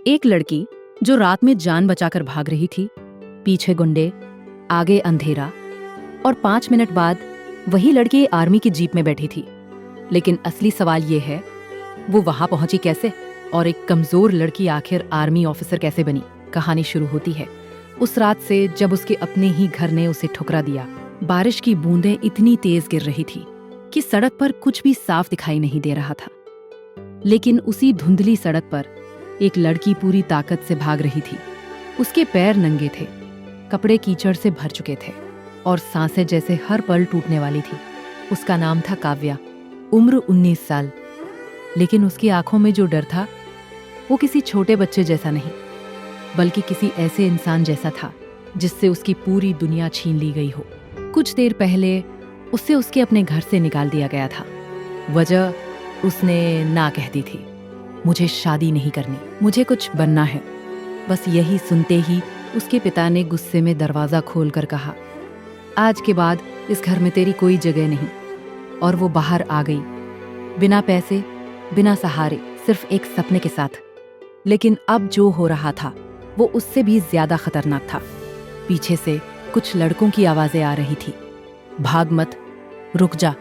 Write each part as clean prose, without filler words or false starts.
एक लड़की जो रात में जान बचाकर भाग रही थी, पीछे गुंडे, आगे अंधेरा, और 5 मिनट बाद वही लड़की आर्मी की जीप में बैठी थी। लेकिन असली सवाल ये है, वो वहां पहुंची कैसे और एक कमजोर लड़की आखिर आर्मी ऑफिसर कैसे बनी। कहानी शुरू होती है उस रात से जब उसके अपने ही घर ने उसे ठुकरा दिया। बारिश की बूंदें इतनी तेज गिर रही थी कि सड़क पर कुछ भी साफ दिखाई नहीं दे रहा था। लेकिन उसी धुंधली सड़क पर एक लड़की पूरी ताकत से भाग रही थी। उसके पैर नंगे थे, कपड़े कीचड़ से भर चुके थे और सांसें जैसे हर पल टूटने वाली थी। उसका नाम था काव्या, उम्र 19 साल। लेकिन उसकी आंखों में जो डर था वो किसी छोटे बच्चे जैसा नहीं, बल्कि किसी ऐसे इंसान जैसा था जिससे उसकी पूरी दुनिया छीन ली गई हो। कुछ देर पहले उससे उसके अपने घर से निकाल दिया गया था। वजह उसने ना कह दी थी, मुझे शादी नहीं करनी, मुझे कुछ बनना है। बस यही सुनते ही उसके पिता ने गुस्से में दरवाजा खोलकर कहा, आज के बाद इस घर में तेरी कोई जगह नहीं। और वो बाहर आ गई, बिना पैसे, बिना सहारे, सिर्फ एक सपने के साथ। लेकिन अब जो हो रहा था वो उससे भी ज्यादा खतरनाक था। पीछे से कुछ लड़कों की आवाजें आ रही थी, भाग मत, रुक जा।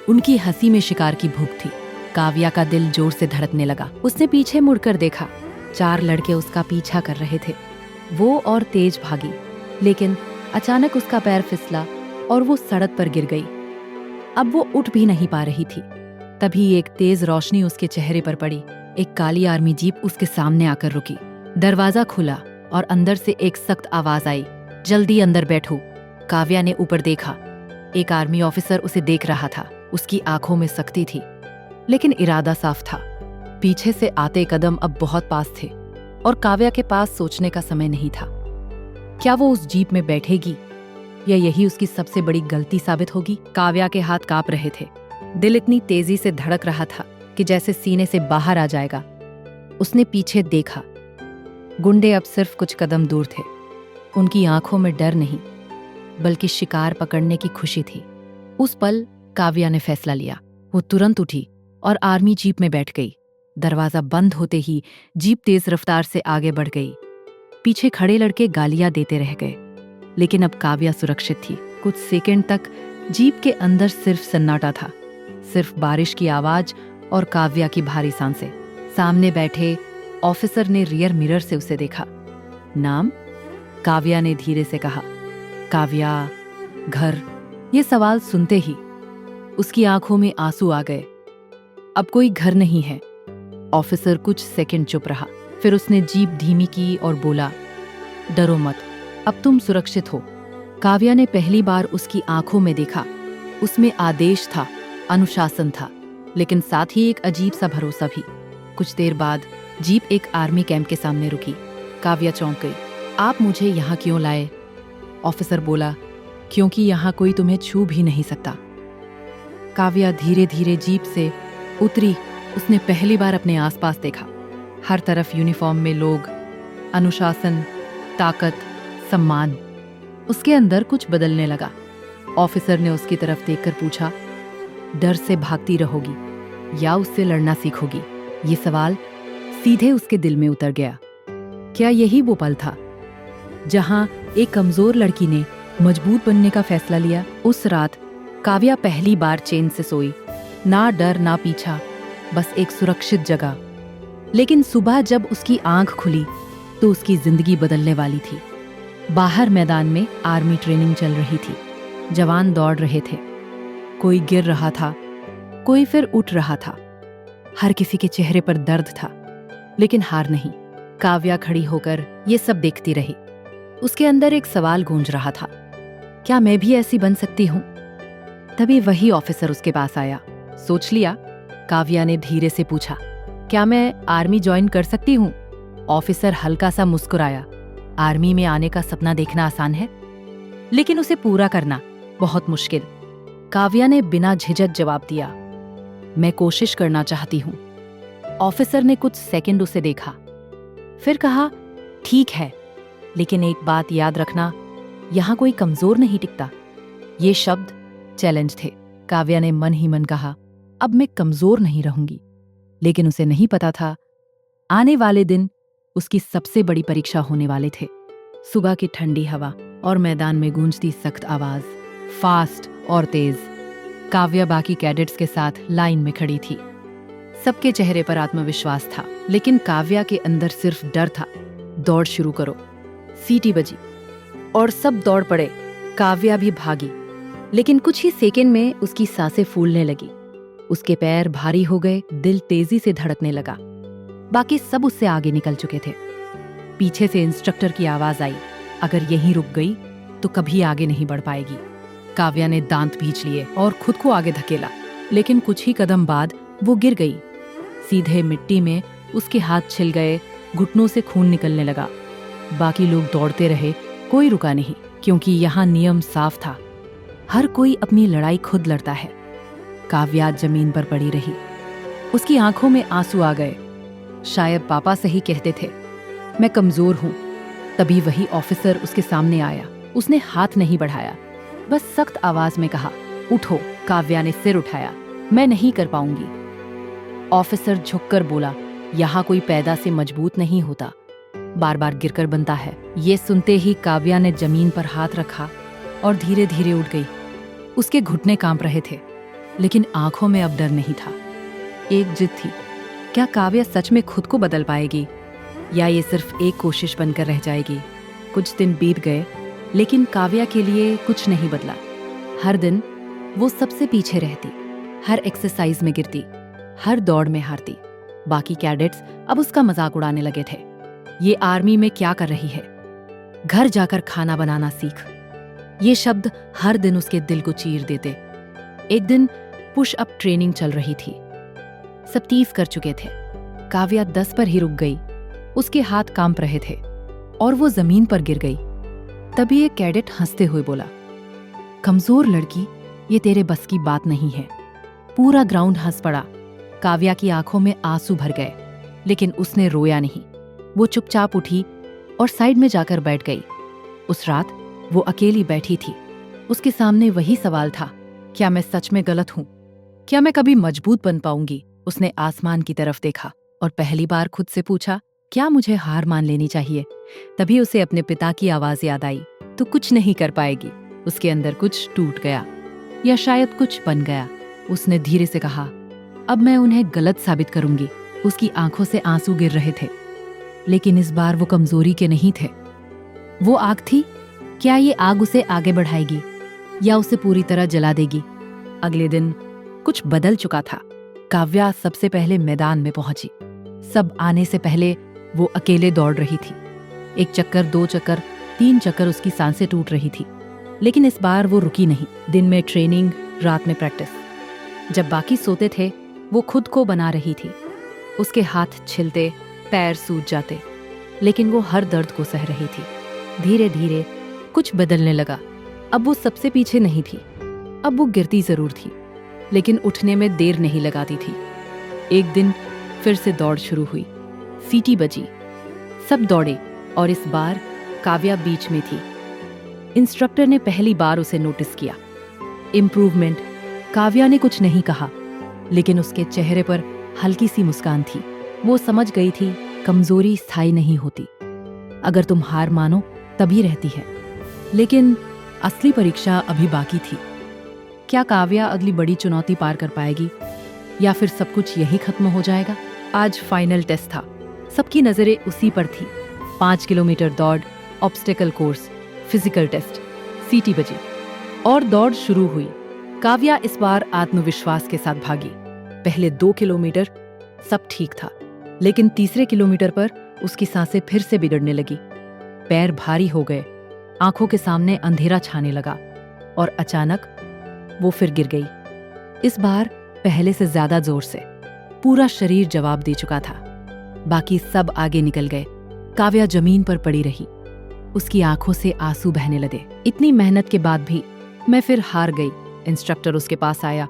उनकी हंसी में शिकार की भूख थी। काव्या का दिल जोर से धड़कने लगा। उसने पीछे मुड़कर देखा, 4 लड़के उसका पीछा कर रहे थे। वो और तेज भागी, लेकिन अचानक उसका पैर फिसला और वो सड़क पर गिर गई। अब वो उठ भी नहीं पा रही थी। तभी एक तेज रोशनी उसके चेहरे पर पड़ी। एक काली आर्मी जीप उसके सामने आकर रुकी। दरवाजा खुला और अंदर से एक सख्त आवाज आई, जल्दी अंदर बैठो। काव्या ने ऊपर देखा। एक आर्मी ऑफिसर उसे देख रहा था। उसकी आंखों में सख्ती थी, लेकिन इरादा साफ था। पीछे से आते कदम अब बहुत पास थे और काव्या के पास सोचने का समय नहीं था। क्या वो उस जीप में बैठेगी या यही उसकी सबसे बड़ी गलती साबित होगी? काव्या के हाथ कांप रहे थे। दिल इतनी तेजी से धड़क रहा था कि जैसे सीने से बाहर आ जाएगा। उसने पीछे देखा। गुंडे अब सिर्फ कुछ कदम दूर थे। उनकी आंखों में डर नहीं, बल्कि शिकार पकड़ने की खुशी थी। उस पल काव्या ने फैसला लिया। वो तुरंत उठी और आर्मी जीप में बैठ गई। दरवाजा बंद होते ही जीप तेज रफ्तार से आगे बढ़ गई। पीछे खड़े लड़के गालियां देते रह गए, लेकिन अब काव्या सुरक्षित थी। कुछ सेकंड तक जीप के अंदर सिर्फ सन्नाटा था, सिर्फ बारिश की आवाज और काव्या की भारी सांसें। सामने बैठे ऑफिसर ने रियर मिरर से उसे देखा। नाम? काव्या ने धीरे से कहा। काव्या, घर? ये सवाल सुनते ही उसकी आंखों में आंसू आ गए। अब कोई घर नहीं है। ऑफिसर कुछ सेकंड चुप रहा, फिर उसने जीप धीमी की और बोला, डरो मत, अब तुम सुरक्षित हो। काव्या ने पहली बार उसकी आंखों में देखा। उसमें आदेश था, अनुशासन था, लेकिन साथ ही एक अजीब सा भरोसा भी। कुछ देर बाद जीप एक आर्मी कैंप के सामने रुकी। काव्या चौंक गई। आप मुझे यहाँ क्यों लाए? ऑफिसर बोला, क्योंकि यहाँ कोई तुम्हें छू भी नहीं सकता। काव्या धीरे धीरे जीप से उतरी। उसने पहली बार अपने आसपास देखा। हर तरफ यूनिफॉर्म में लोग, अनुशासन, ताकत, सम्मान। उसके अंदर कुछ बदलने लगा। ऑफिसर ने उसकी तरफ देखकर पूछा, डर से भागती रहोगी या उससे लड़ना सीखोगी? ये सवाल सीधे उसके दिल में उतर गया। क्या यही वो पल था जहां एक कमजोर लड़की ने मजबूत बनने का फैसला लिया? उस रात काव्या पहली बार चैन से सोई। ना डर ना पीछा, बस एक सुरक्षित जगह। लेकिन सुबह जब उसकी आंख खुली तो उसकी जिंदगी बदलने वाली थी। बाहर मैदान में आर्मी ट्रेनिंग चल रही थी। जवान दौड़ रहे थे, कोई गिर रहा था, कोई फिर उठ रहा था। हर किसी के चेहरे पर दर्द था, लेकिन हार नहीं। काव्या खड़ी होकर ये सब देखती रही। उसके अंदर एक सवाल गूंज रहा था, क्या मैं भी ऐसी बन सकती हूँ? तभी वही ऑफिसर उसके पास आया। सोच लिया? काव्या ने धीरे से पूछा, क्या मैं आर्मी ज्वाइन कर सकती हूँ? ऑफिसर हल्का सा मुस्कुराया। आर्मी में आने का सपना देखना आसान है, लेकिन उसे पूरा करना बहुत मुश्किल। काव्या ने बिना झिझक जवाब दिया, मैं कोशिश करना चाहती हूँ। ऑफिसर ने कुछ सेकंड उसे देखा, फिर कहा, ठीक है, लेकिन एक बात याद रखना, यहाँ कोई कमजोर नहीं टिकता। ये शब्द चैलेंज थे। काव्या ने मन ही मन कहा, अब मैं कमजोर नहीं रहूंगी। लेकिन उसे नहीं पता था, आने वाले दिन उसकी सबसे बड़ी परीक्षा होने वाले थे। सुबह की ठंडी हवा और मैदान में गूंजती सख्त आवाज, फास्ट और तेज। काव्या बाकी कैडेट्स के साथ लाइन में खड़ी थी। सबके चेहरे पर आत्मविश्वास था, लेकिन काव्या के अंदर सिर्फ डर था। दौड़ शुरू करो। सीटी बजी और सब दौड़ पड़े। काव्या भी भागी, लेकिन कुछ ही सेकंड में उसकी सांसें फूलने लगी। उसके पैर भारी हो गए, दिल तेजी से धड़कने लगा। बाकी सब उससे आगे निकल चुके थे। पीछे से इंस्ट्रक्टर की आवाज आई, अगर यहीं रुक गई तो कभी आगे नहीं बढ़ पाएगी। काव्या ने दांत भींच लिए और खुद को आगे धकेला, लेकिन कुछ ही कदम बाद वो गिर गई। सीधे मिट्टी में उसके हाथ छिल गए, घुटनों से खून निकलने लगा। बाकी लोग दौड़ते रहे, कोई रुका नहीं, क्योंकि यहाँ नियम साफ था, हर कोई अपनी लड़ाई खुद लड़ता है। काव्या जमीन पर पड़ी रही। उसकी आंखों में आंसू आ गए। शायद पापा सही कहते थे, मैं कमजोर हूं। तभी वही ऑफिसर उसके सामने आया। उसने हाथ नहीं बढ़ाया, बस सख्त आवाज में कहा, उठो। काव्या ने सिर उठाया, मैं नहीं कर पाऊंगी। ऑफिसर झुककर बोला, यहाँ कोई पैदा से मजबूत नहीं होता, बार बार गिरकर बनता है। ये सुनते ही काव्या ने जमीन पर हाथ रखा और धीरे धीरे उठ गई। उसके घुटने कांप रहे थे, लेकिन आंखों में अब डर नहीं था। एक जिद थी, क्या काव्या सच में खुद को बदल पाएगी, या ये सिर्फ एक कोशिश बनकर रह जाएगी। कुछ दिन बीत गए, लेकिन काव्या के लिए कुछ नहीं बदला। हर दिन वो सबसे पीछे रहती, हर एक्सरसाइज में गिरती, हर दौड़ में हारती। बाकी कैडेट्स अब उसका मजाक उड़ाने लगे थे। ये आर्मी में क्या कर रही है, घर जाकर खाना बनाना सीख। ये शब्द हर दिन उसके दिल को चीर देते। एक दिन पुश अप ट्रेनिंग चल रही थी, सब 30 कर चुके थे। काव्या 10 पर ही रुक गई। उसके हाथ कांप रहे थे और वो जमीन पर गिर गई। तभी एक कैडेट हंसते हुए बोला, कमजोर लड़की, ये तेरे बस की बात नहीं है। पूरा ग्राउंड हंस पड़ा। काव्या की आंखों में आंसू भर गए, लेकिन उसने रोया नहीं। वो चुपचाप उठी और साइड में जाकर बैठ गई। उस रात वो अकेली बैठी थी। उसके सामने वही सवाल था, क्या मैं सच में गलत हूं? क्या मैं कभी मजबूत बन पाऊंगी? उसने आसमान की तरफ देखा और पहली बार खुद से पूछा, क्या मुझे हार मान लेनी चाहिए? तभी उसे अपने पिता की आवाज याद आई, तो कुछ नहीं कर पाएगी। उसके अंदर कुछ टूट गया, या शायद कुछ बन गया। उसने धीरे से कहा, अब मैं उन्हें गलत साबित करूंगी। उसकी आंखों से आंसू गिर रहे थे, लेकिन इस बार वो कमजोरी के नहीं थे, वो आग थी। क्या ये आग उसे आगे बढ़ाएगी या उसे पूरी तरह जला देगी? अगले दिन कुछ बदल चुका था। काव्या सबसे पहले मैदान में पहुंची। सब आने से पहले वो अकेले दौड़ रही थी। 1 चक्कर, 2 चक्कर, 3 चक्कर उसकी सांसें टूट रही थी, लेकिन इस बार वो रुकी नहीं। दिन में ट्रेनिंग, रात में प्रैक्टिस। जब बाकी सोते थे, वो खुद को बना रही थी। उसके हाथ छिलते, पैर सूज जाते, लेकिन वो हर दर्द को सह रही थी। धीरे धीरे कुछ बदलने लगा। अब वो सबसे पीछे नहीं थी। अब वो गिरती जरूर थी, लेकिन उठने में देर नहीं लगाती थी। एक दिन फिर से दौड़ शुरू हुई। सीटी बजी, सब दौड़े और इस बार काव्या बीच में थी। इंस्ट्रक्टर ने पहली बार उसे नोटिस किया। इम्प्रूवमेंट। काव्या ने कुछ नहीं कहा, लेकिन उसके चेहरे पर हल्की सी मुस्कान थी। वो समझ गई थी, कमजोरी स्थायी नहीं होती। अगर तुम हार मानो तभी रहती है। लेकिन असली परीक्षा अभी बाकी थी। क्या काव्या अगली बड़ी चुनौती पार कर पाएगी, या फिर सब कुछ यही खत्म हो जाएगा? आज फाइनल टेस्ट था। सबकी नजरें उसी पर थी। 5 किलोमीटर दौड़, ऑब्स्टेकल कोर्स, फिजिकल टेस्ट। सीटी बजी और दौड़ शुरू हुई। काव्या इस बार आत्मविश्वास के साथ भागी। पहले 2 किलोमीटर सब ठीक था, लेकिन तीसरे किलोमीटर पर उसकी सांसें फिर से बिगड़ने लगी। पैर भारी हो गए, आंखों के सामने अंधेरा छाने लगा और अचानक वो फिर गिर गई। इस बार पहले से ज्यादा जोर से। पूरा शरीर जवाब दे चुका था। बाकी सब आगे निकल गए। काव्या जमीन पर पड़ी रही। उसकी आंखों से आंसू बहने लगे। इतनी मेहनत के बाद भी मैं फिर हार गई। इंस्ट्रक्टर उसके पास आया,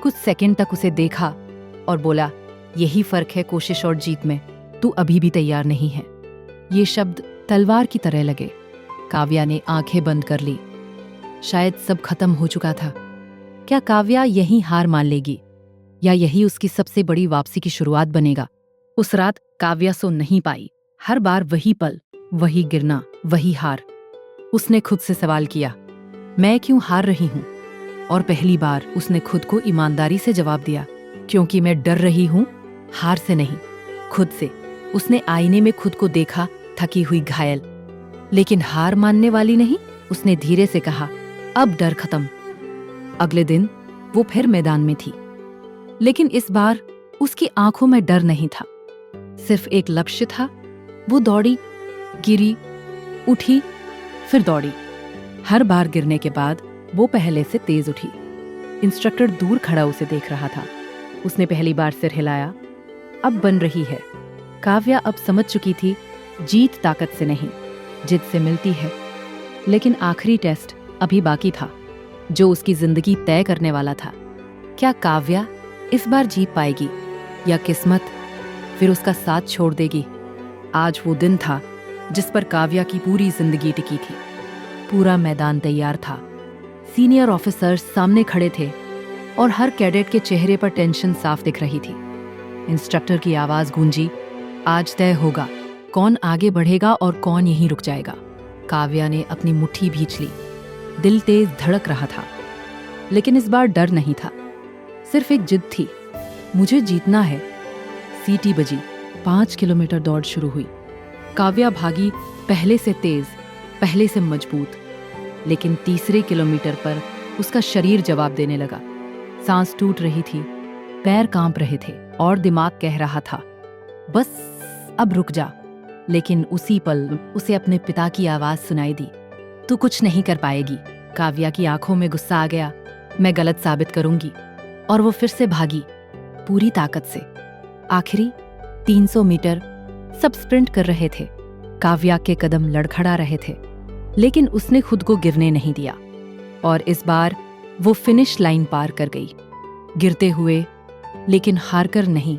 कुछ सेकंड तक उसे देखा और बोला, यही फर्क है कोशिश और जीत में, तू अभी भी तैयार नहीं है। ये शब्द तलवार की तरह लगे। काव्या ने आंखें बंद कर ली। शायद सब खत्म हो चुका था। क्या काव्या यही हार मान लेगी, या यही उसकी सबसे बड़ी वापसी की शुरुआत बनेगा? उस रात काव्या सो नहीं पाई। हर बार वही पल, वही गिरना, वही हार। उसने खुद से सवाल किया, मैं क्यों हार रही हूं? और पहली बार उसने खुद को ईमानदारी से जवाब दिया, क्योंकि मैं डर रही हूं, हार से नहीं, खुद से। उसने आईने में खुद को देखा, थकी हुई, घायल, लेकिन हार मानने वाली नहीं। उसने धीरे से कहा, अब डर खत्म। अगले दिन वो फिर मैदान में थी, लेकिन इस बार उसकी आंखों में डर नहीं था, सिर्फ एक लक्ष्य था। वो दौड़ी, गिरी, उठी, फिर दौड़ी। हर बार गिरने के बाद वो पहले से तेज उठी। इंस्ट्रक्टर दूर खड़ा उसे देख रहा था। उसने पहली बार सिर हिलाया। अब बन रही है। काव्या अब समझ चुकी थी, जीत ताकत से नहीं, जिद से मिलती है। लेकिन आखिरी टेस्ट अभी बाकी था, जो उसकी जिंदगी तय करने वाला था। क्या काव्या इस बार जीत पाएगी, या किस्मत फिर उसका साथ छोड़ देगी? आज वो दिन था जिस पर काव्या की पूरी जिंदगी टिकी थी। पूरा मैदान तैयार था। सीनियर ऑफिसर्स सामने खड़े थे और हर कैडेट के चेहरे पर टेंशन साफ दिख रही थी। इंस्ट्रक्टर की आवाज गूंजी, आज तय होगा कौन आगे बढ़ेगा और कौन यहीं रुक जाएगा। काव्या ने अपनी मुट्ठी भींच ली। दिल तेज धड़क रहा था, लेकिन इस बार डर नहीं था, सिर्फ एक जिद थी, मुझे जीतना है। सीटी बजी। 5 किलोमीटर दौड़ शुरू हुई। काव्या भागी, पहले से तेज, पहले से मजबूत। लेकिन तीसरे किलोमीटर पर उसका शरीर जवाब देने लगा। सांस टूट रही थी, पैर कांप रहे थे और दिमाग कह रहा था, बस अब रुक जा। लेकिन उसी पल उसे अपने पिता की आवाज सुनाई दी, तू कुछ नहीं कर पाएगी। काव्या की आंखों में गुस्सा आ गया, मैं गलत साबित करूंगी। और वो फिर से भागी, पूरी ताकत से। आखिरी 300 मीटर सब स्प्रिंट कर रहे थे। काव्या के कदम लड़खड़ा रहे थे, लेकिन उसने खुद को गिरने नहीं दिया। और इस बार वो फिनिश लाइन पार कर गई, गिरते हुए, लेकिन हारकर नहीं,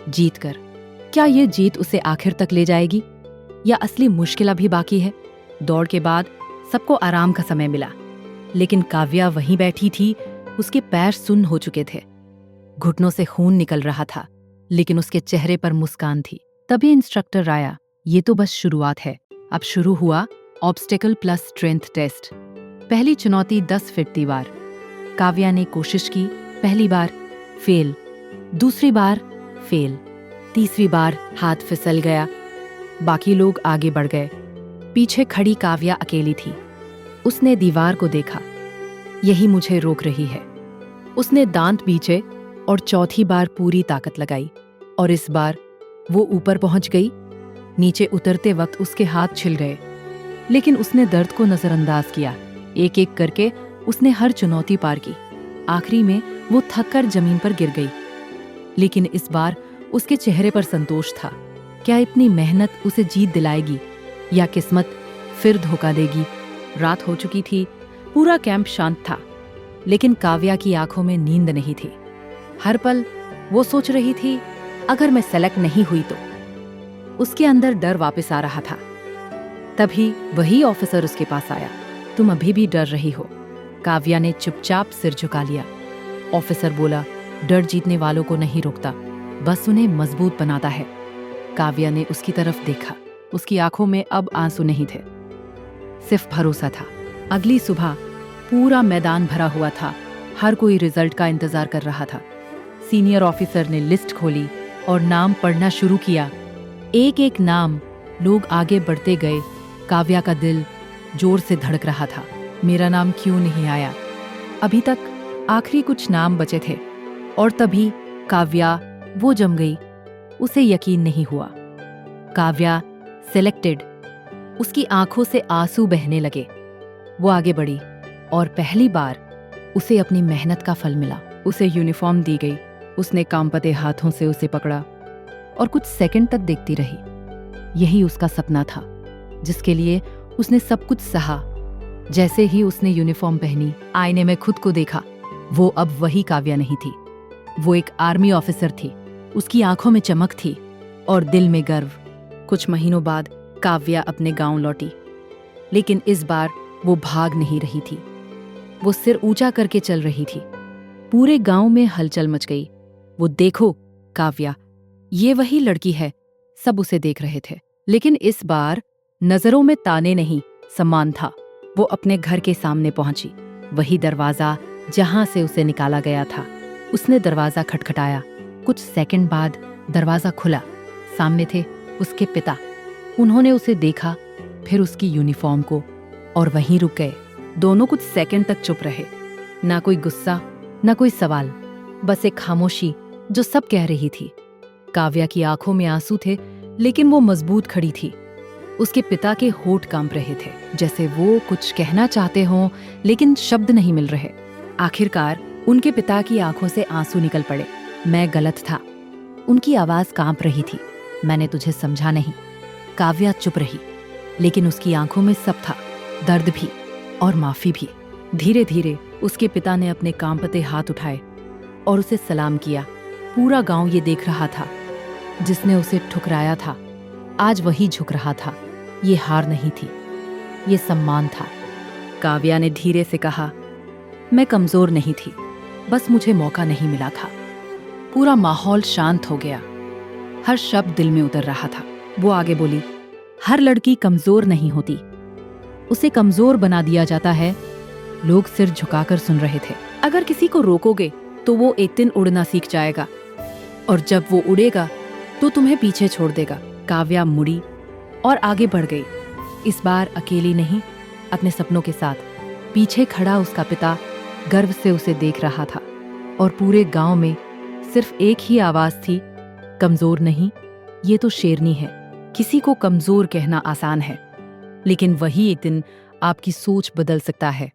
जीतकर। क्या ये जीत उसे आखिर तक ले जाएगी, या असली मुश्किल अभी बाकी है? दौड़ के बाद सबको आराम का समय मिला, लेकिन काव्या वहीं बैठी थी। उसके पैर सुन्न हो चुके थे, घुटनों से खून निकल रहा था, लेकिन उसके चेहरे पर मुस्कान थी। तभी इंस्ट्रक्टर आया। ये तो बस शुरुआत है, अब शुरू हुआ ऑब्स्टेकल प्लस स्ट्रेंथ टेस्ट। पहली चुनौती 10 फीट दीवार। काव्या ने कोशिश की, पहली बार फेल, दूसरी बार फेल, तीसरी बार हाथ फिसल गया। बाकी लोग आगे बढ़ गए। पीछे खड़ी काव्या अकेली थी। उसने दीवार को देखा, यही मुझे रोक रही है। उसने दांत बीचे और चौथी बार पूरी ताकत लगाई, और इस बार वो ऊपर पहुंच गई। नीचे उतरते वक्त उसके हाथ छिल गए, लेकिन उसने दर्द को नजरअंदाज किया। एक एक करके उसने हर चुनौती पार की। आखिरी में वो थक कर जमीन पर गिर गई, लेकिन इस बार उसके चेहरे पर संतोष था। क्या इतनी मेहनत उसे जीत दिलाएगी, या किस्मत फिर धोखा देगी? रात हो चुकी थी, पूरा कैंप शांत था, लेकिन काव्या की आंखों में नींद नहीं थी। हर पल वो सोच रही थी, अगर मैं सेलेक्ट नहीं हुई तो। उसके अंदर डर वापस आ रहा था। तभी वही ऑफिसर उसके पास आया। तुम अभी भी डर रही हो? काव्या ने चुपचाप सिर झुका लिया। ऑफिसर बोला, डर जीतने वालों को नहीं रोकता, बस उन्हें मजबूत बनाता है। काव्या ने उसकी तरफ देखा। उसकी आंखों में अब आंसू नहीं थे, सिर्फ भरोसा था। अगली सुबह पूरा मैदान भरा हुआ था। हर कोई रिजल्ट का इंतजार कर रहा था। सीनियर ऑफिसर ने लिस्ट खोली और नाम पढ़ना शुरू किया। एक एक नाम, लोग आगे बढ़ते गए। काव्या का दिल जोर से धड़क रहा था। मेरा नाम क्यों नहीं आया? अभी तक आखिरी कुछ नाम बचे थे, और तभी काव्या वो जम गई। उसे यकीन नहीं हुआ। काव्या सिलेक्टेड। उसकी आंखों से आंसू बहने लगे। वो आगे बढ़ी, और पहली बार उसे अपनी मेहनत का फल मिला। उसे यूनिफॉर्म दी गई। उसने कांपते हाथों से उसे पकड़ा और कुछ सेकंड तक देखती रही। यही उसका सपना था, जिसके लिए उसने सब कुछ सहा। जैसे ही उसने यूनिफॉर्म पहनी, आईने में खुद को देखा, वो अब वही काव्या नहीं थी। वो एक आर्मी ऑफिसर थी। उसकी आंखों में चमक थी और दिल में गर्व। कुछ महीनों बाद काव्या अपने गांव लौटी, लेकिन इस बार वो भाग नहीं रही थी। वो सिर ऊंचा करके चल रही थी। पूरे गांव में हलचल मच गई। वो देखो काव्या, ये वही लड़की है। सब उसे देख रहे थे। लेकिन इस बार नजरों में ताने नहीं, सम्मान था। वो अपने घर के सामने पहुंची, वही दरवाजा जहां से उसे निकाला गया था। उसने दरवाजा खटखटाया। कुछ सेकंड बाद दरवाजा खुला। सामने थे उसके पिता। उन्होंने उसे देखा, फिर उसकी यूनिफॉर्म को, और वहीं रुक गए। दोनों कुछ सेकंड तक चुप रहे। ना कोई गुस्सा, ना कोई सवाल, बस एक खामोशी जो सब कह रही थी। काव्या की आंखों में आंसू थे, लेकिन वो मजबूत खड़ी थी। उसके पिता के होंठ कांप रहे थे, जैसे वो कुछ कहना चाहते हों, लेकिन शब्द नहीं मिल रहे। आखिरकार उनके पिता की आंखों से आंसू निकल पड़े। मैं गलत था। उनकी आवाज कांप रही थी। मैंने तुझे समझा नहीं। काव्या चुप रही, लेकिन उसकी आंखों में सब था, दर्द भी और माफी भी। धीरे धीरे उसके पिता ने अपने कांपते हाथ उठाए और उसे सलाम किया। पूरा गांव ये देख रहा था। जिसने उसे ठुकराया था, आज वही झुक रहा था। ये हार नहीं थी, ये सम्मान था। काव्या ने धीरे से कहा, मैं कमजोर नहीं थी, बस मुझे मौका नहीं मिला था। पूरा माहौल शांत हो गया। हर शब्द दिल में उतर रहा था। वो आगे बोली, हर लड़की कमजोर नहीं होती, उसे कमजोर बना दिया जाता है। लोग सिर झुकाकर सुन रहे थे। अगर किसी को रोकोगे तो वो एक दिन उड़ना सीख जाएगा, और जब वो उड़ेगा तो तुम्हें पीछे छोड़ देगा। काव्या मुड़ी और आगे बढ़ गई। इस बार अकेली नहीं, अपने सपनों के साथ। पीछे खड़ा उसका पिता गर्व से उसे देख रहा था, और पूरे गांव में सिर्फ एक ही आवाज थी, कमजोर नहीं, ये तो शेरनी है। किसी को कमजोर कहना आसान है, लेकिन वही एक दिन आपकी सोच बदल सकता है।